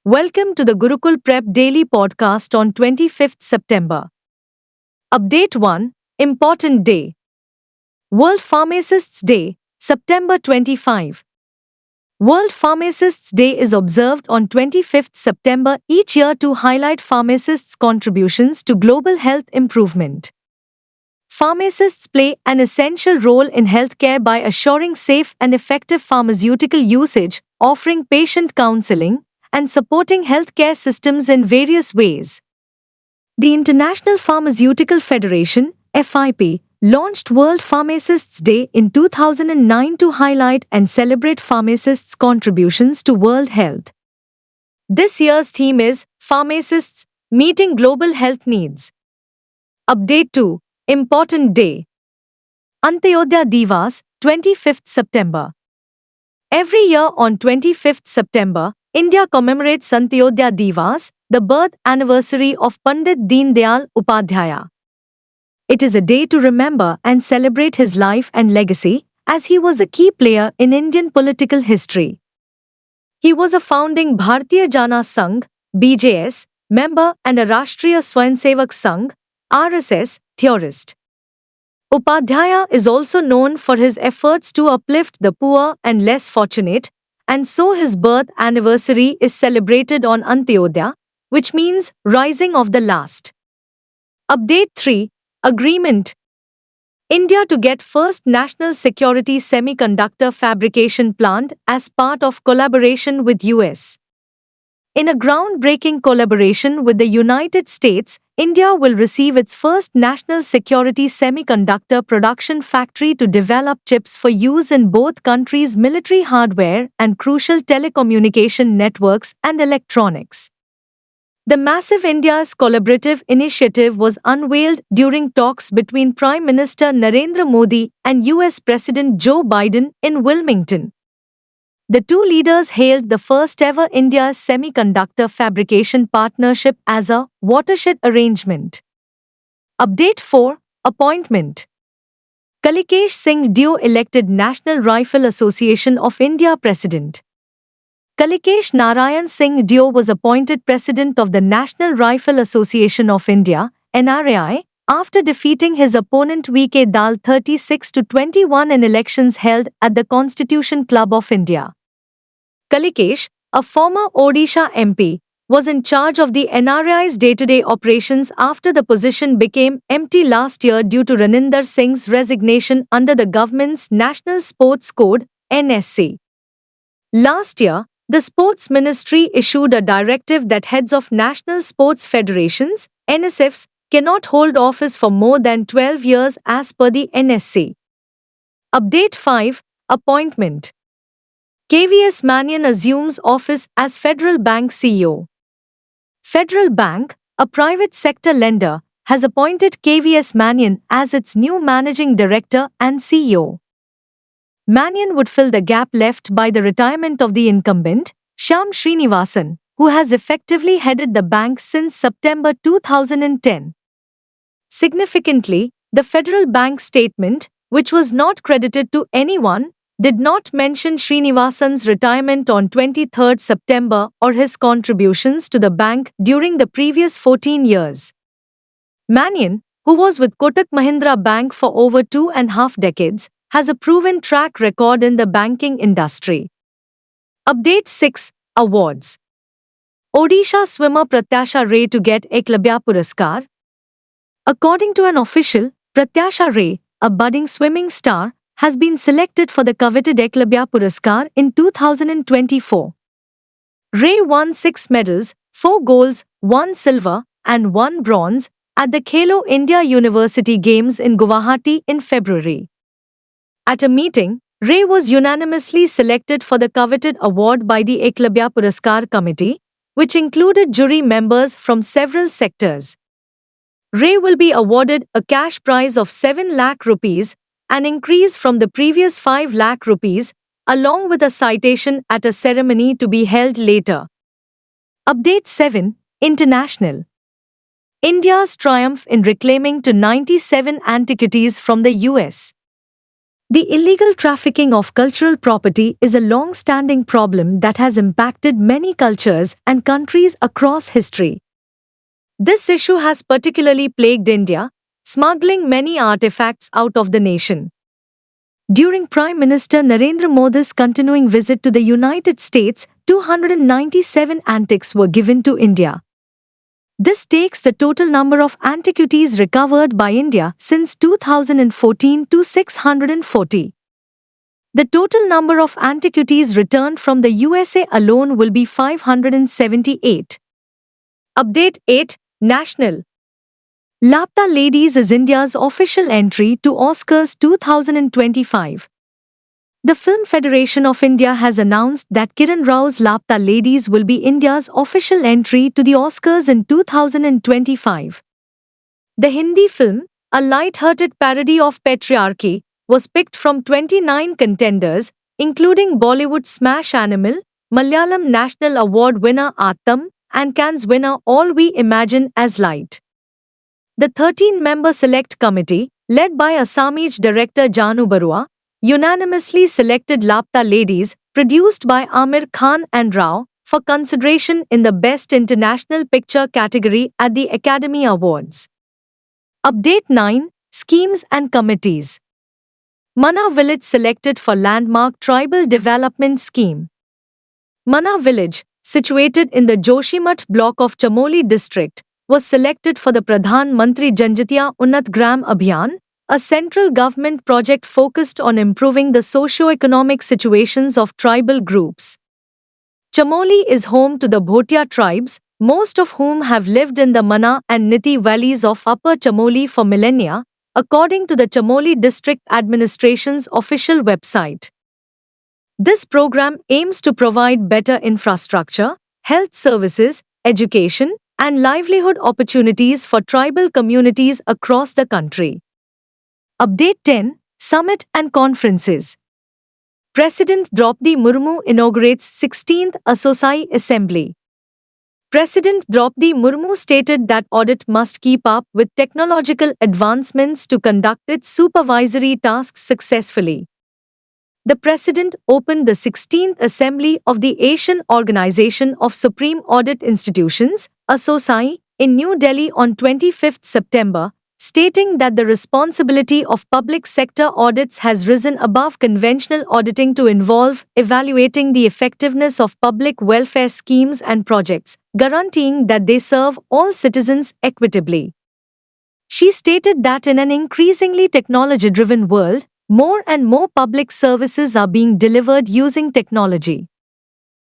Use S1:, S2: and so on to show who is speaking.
S1: Welcome to the Gurukul Prep Daily Podcast on 25th September. Update 1. Important Day. World Pharmacists Day, September 25. World Pharmacists Day is observed on 25th September each year to highlight pharmacists' contributions to global health improvement. Pharmacists play an essential role in healthcare by assuring safe and effective pharmaceutical usage, offering patient counseling, and supporting healthcare systems in various ways. The International Pharmaceutical Federation, FIP, launched World Pharmacists Day in 2009 to highlight and celebrate pharmacists' contributions to world health. This year's theme is Pharmacists Meeting Global Health Needs. Update 2. Important Day. Antyodaya Divas, 25th September. Every year on 25th September, India commemorates Antyodaya Divas, the birth anniversary of Pandit Deen Dayal Upadhyaya. It is a day to remember and celebrate his life and legacy, as he was a key player in Indian political history. He was a founding Bharatiya Jana Sangh (BJS) member and a Rashtriya Swayamsevak Sangh (RSS) theorist. Upadhyaya is also known for his efforts to uplift the poor and less fortunate, and so his birth anniversary is celebrated on Antyodaya, which means rising of the last. Update 3. Agreement. India to get first national security semiconductor fabrication plant as part of collaboration with US. In a groundbreaking collaboration with the United States, India will receive its first national security semiconductor production factory to develop chips for use in both countries' military hardware and crucial telecommunication networks and electronics. The massive India's collaborative initiative was unveiled during talks between Prime Minister Narendra Modi and US President Joe Biden in Wilmington. The two leaders hailed the first ever India's semiconductor fabrication partnership as a watershed arrangement. Update 4. Appointment. Kalikesh Singh Deo elected National Rifle Association of India President. Kalikesh Narayan Singh Deo was appointed President of the National Rifle Association of India, NRAI, after defeating his opponent V.K. Dal 36-21 in elections held at the Constitution Club of India. Kalikesh, a former Odisha MP, was in charge of the NRAI's day-to-day operations after the position became empty last year due to Raninder Singh's resignation under the government's National Sports Code, NSC. Last year, the Sports Ministry issued a directive that heads of national sports federations, NSFs, cannot hold office for more than 12 years as per the NSC. Update 5. Appointment. KVS Manian assumes office as Federal Bank CEO. Federal Bank, a private sector lender, has appointed KVS Manian as its new managing director and CEO. Manian would fill the gap left by the retirement of the incumbent, Shyam Srinivasan, who has effectively headed the bank since September 2010. Significantly, the Federal Bank statement, which was not credited to anyone, did not mention Srinivasan's retirement on 23 September or his contributions to the bank during the previous 14 years. Manian, who was with Kotak Mahindra Bank for over 2.5 decades, has a proven track record in the banking industry. Update 6. Awards. Odisha swimmer Pratyasha Ray to get Eklavya Puraskar. According to an official, Pratyasha Ray, a budding swimming star, has been selected for the coveted Eklavya Puraskar in 2024. Ray won 6 medals, 4 golds, 1 silver, and 1 bronze at the Khelo India University Games in Guwahati in February. At a meeting, Ray was unanimously selected for the coveted award by the Eklavya Puraskar Committee, which included jury members from several sectors. Ray will be awarded a cash prize of 7 lakh rupees, an increase from the previous 5 lakh rupees, along with a citation at a ceremony to be held later. Update 7. International. India's triumph in reclaiming to 97 antiquities from the US. The illegal trafficking of cultural property is a long-standing problem that has impacted many cultures and countries across history. This issue has particularly plagued India, smuggling many artifacts out of the nation. During Prime Minister Narendra Modi's continuing visit to the United States, 297 antiques were given to India. This takes the total number of antiquities recovered by India since 2014 to 640. The total number of antiquities returned from the USA alone will be 578. Update 8. National Lapta Ladies is India's official entry to Oscars 2025. The Film Federation of India has announced that Kiran Rao's Lapta Ladies will be India's official entry to the Oscars in 2025. The Hindi film, a light-hearted parody of patriarchy, was picked from 29 contenders, including Bollywood smash Animal, Malayalam National Award winner Attam, and Cannes winner All We Imagine as Light. The 13-member select committee, led by Assamese director Janu Barua, unanimously selected Lapta Ladies, produced by Amir Khan and Rao, for consideration in the Best International Picture category at the Academy Awards. Update 9. Schemes and Committees. Mana Village selected for Landmark Tribal Development Scheme. Mana Village, situated in the Joshimath block of Chamoli district, was selected for the Pradhan Mantri Janjatiya Unnat Gram Abhiyan, a central government project focused on improving the socio-economic situations of tribal groups. Chamoli is home to the Bhotia tribes, most of whom have lived in the Mana and Niti valleys of Upper Chamoli for millennia, according to the Chamoli District Administration's official website. This program aims to provide better infrastructure, health services, education, and livelihood opportunities for tribal communities across the country. Update 10. Summit and Conferences. President Draupadi Murmu inaugurates 16th Asosai Assembly. President Draupadi Murmu stated that audit must keep up with technological advancements to conduct its supervisory tasks successfully. The President opened the 16th Assembly of the Asian Organization of Supreme Audit Institutions, ASOSAI, in New Delhi on 25th September, stating that the responsibility of public sector audits has risen above conventional auditing to involve evaluating the effectiveness of public welfare schemes and projects, guaranteeing that they serve all citizens equitably. She stated that in an increasingly technology-driven world, more and more public services are being delivered using technology.